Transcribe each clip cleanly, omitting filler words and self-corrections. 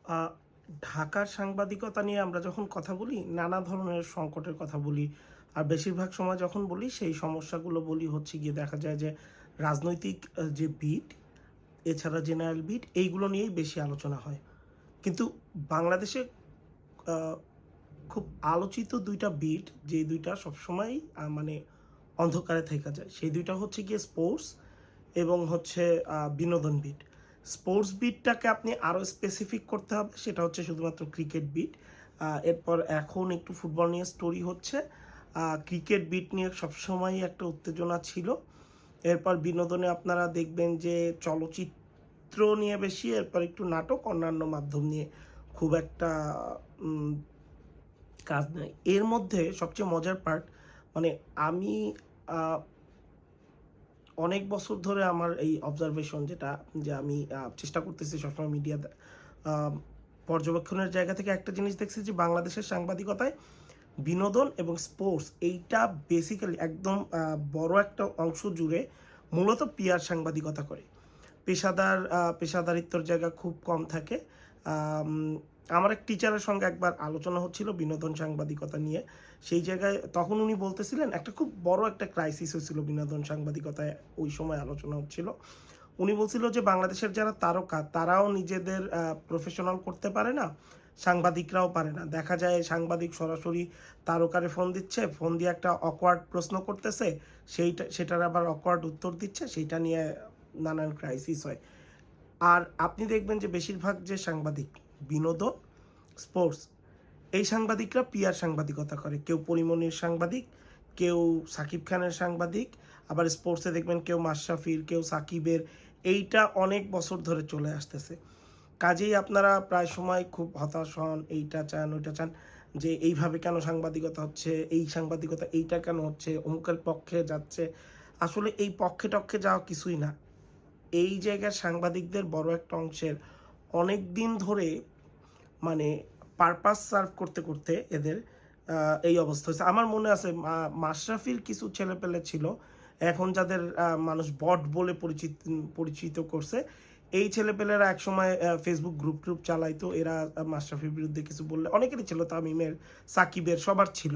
আ ঢাকার সাংবাদিকতা নিয়ে আমরা যখন কথা বলি, নানা ধরনের সংকটের কথা বলি। আর বেশিরভাগ সময় যখন বলি, সেই সমস্যাগুলো বলি হচ্ছে গিয়ে দেখা যায় যে রাজনৈতিক যে বিট, এছাড়া জেনারেল বিট এইগুলো নিয়েই বেশি আলোচনা হয়। কিন্তু বাংলাদেশে আ খুব আলোচিত ২ টা বিট, যে ২ টা সবসময়ই মানে অন্ধকারে থাইকা যায়। সেই ২ টা হচ্ছে গিয়ে স্পোর্টস এবং হচ্ছে বিনোদন বিট। স্পোর্টস বিটটাকে আপনি আরো স্পেসিফিক করতে হবে, সেটা হচ্ছে শুধুমাত্র ক্রিকেট বিট। এরপর এখন একটু ফুটবল নিয়ে স্টোরি হচ্ছে। ক্রিকেট বিট নিয়ে সবসময়ই একটা উত্তেজনা ছিল। এরপর বিনোদনে আপনারা দেখবেন যে চলচ্চিত্র নিয়ে বেশি, এরপর একটু নাটক, অন্যান্য মাধ্যম নিয়ে খুব একটা উম কাজ নাই। এর মধ্যে সবচেয়ে মজার পার্ট, মানে আমি আ অনেক বছর ধরে আমার এই অবজারভেশন যেটা, যে আমি চেষ্টা করতেছি সবসময় মিডিয়া আ পর্যবেক্ষণের জায়গা থেকে একটা জিনিস দেখছি যে বাংলাদেশের সাংবাদিকতায় বিনোদন এবং স্পোর্টস এইটা বেসিক্যালি একদম বড় একটা অংশ জুড়ে মূলত পিআর সাংবাদিকতা করে। পেশাদারিত্বর জায়গা খুব কম থাকে। আম আমার এক টিচারের সঙ্গে একবার আলোচনা হচ্ছিল বিনোদন সাংবাদিকতা নিয়ে। সেই জায়গায় তখন উনি বলতেছিলেন একটা খুব বড় একটা ক্রাইসিস হয়েছিল বিনোদন সাংবাদিকতায়, ওই সময় আলোচনা হচ্ছিল। উনি বলছিল যে বাংলাদেশের যারা তারকা তারাও নিজেদের প্রফেশনাল করতে পারে না, সাংবাদিকরাও পারে না। দেখা যায় সাংবাদিক সরাসরি তারকারে ফোন দিচ্ছে, ফোন দিয়ে একটা অকওয়ার্ড প্রশ্ন করতেছে, সেটার আবার অকওয়ার্ড উত্তর দিচ্ছে, সেইটা নিয়ে নানান ক্রাইসিস হয়। আর আপনি দেখবেন যে বেশিরভাগ যে সাংবাদিক, বিনোদন, স্পোর্টস, এই সাংবাদিকরা পিআর সাংবাদিকতা করে। কেউ পরিমণির সাংবাদিক, কেউ সাকিব খানের সাংবাদিক, আবার স্পোর্টসে দেখবেন কেউ মাশরাফির, কেউ সাকিবের। এইটা অনেক বছর ধরে চলে আসতেছে। কাজেই আপনারা প্রায় সময় খুব হতাশ হন, এইটা চান, ওইটা চান, যে এইভাবে কেন সাংবাদিকতা হচ্ছে, এই সাংবাদিকতা এইটা কেন হচ্ছে, অমুকের পক্ষে যাচ্ছে। আসলে এই পক্ষে-টক্ষে যাওয়া কিছুই না। এই জায়গার সাংবাদিকদের বড় একটা অংশের অনেকদিন ধরে মানে পারপাস সার্ভ করতে, করতে এদের এই অবস্থা হইছে। আমার মনে আছে মাশরাফির কিছু ছেলেপেলে ছিল, এখন যাদের মানুষ বট বলে পরিচিত করছে। এই ছেলেপেলেরা একসময় Facebook গ্রুপ চালাইতো। এরা মাশরাফির বিরুদ্ধে কিছু বললে অনেকেরই ছিল, তামিমের, সাকিবের, সবার ছিল।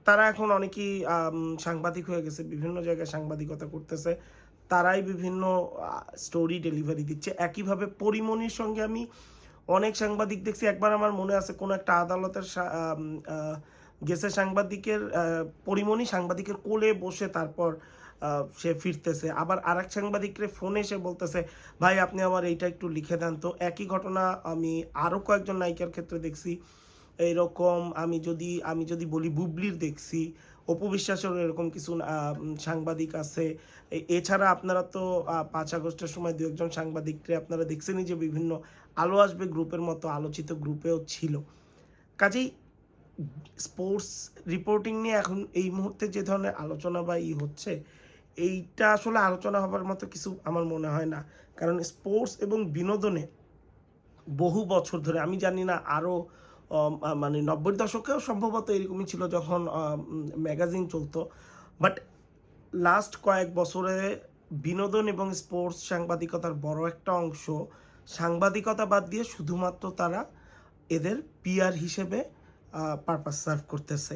তারা এখন অনেকেই সাংবাদিক হয়ে গেছে, বিভিন্ন জায়গায় সাংবাদিকতা করতেছে। তারাই বিভিন্ন স্টোরি ডেলিভারি দিচ্ছে। একইভাবে পরিমণির সঙ্গে আমি অনেক সাংবাদিক দেখছি। একবার আমার মনে আছে কোনো একটা আদালতের গেছে সাংবাদিকের, পরিমণি সাংবাদিকের কোলে বসে তারপর সে ফিরতেছে। আবার আরেক সাংবাদিকরে ফোনে এসে বলতেছে, "ভাই আপনি আমার এইটা একটু লিখে দেন তো।" একই ঘটনা আমি আরো কয়েকজন নায়িকার ক্ষেত্রে দেখছি। এইরকম আমি যদি বলি বুবলির দেখছি, অপু বিশ্বাসেরও এরকম কিছু সাংবাদিক আছে। এছাড়া আপনারা তো ৫ আগস্টের সময় ২-১ জন সাংবাদিককে আপনারা দেখছেনই যে বিভিন্ন আলো আসবে গ্রুপের মতো আলোচিত গ্রুপেও ছিল। কাজেই স্পোর্টস রিপোর্টিং নিয়ে এখন এই মুহূর্তে যে ধরনের আলোচনা বা হচ্ছে, এইটা আসলে আলোচনা হবার মতো কিছু আমার মনে হয় না। কারণ স্পোর্টস এবং বিনোদনে বহু বছর ধরে, আমি জানি না আরো মানে ৯০ দশকেও সম্ভবত এরকমই ছিল যখন ম্যাগাজিন চলতো। বাট লাস্ট কয়েক বছরে বিনোদন এবং স্পোর্টস সাংবাদিকতার বড় একটা অংশ সাংবাদিকতা বাদ দিয়ে শুধুমাত্র তারা এদের পিআর হিসেবে পারপাস সার্ভ করতেছে।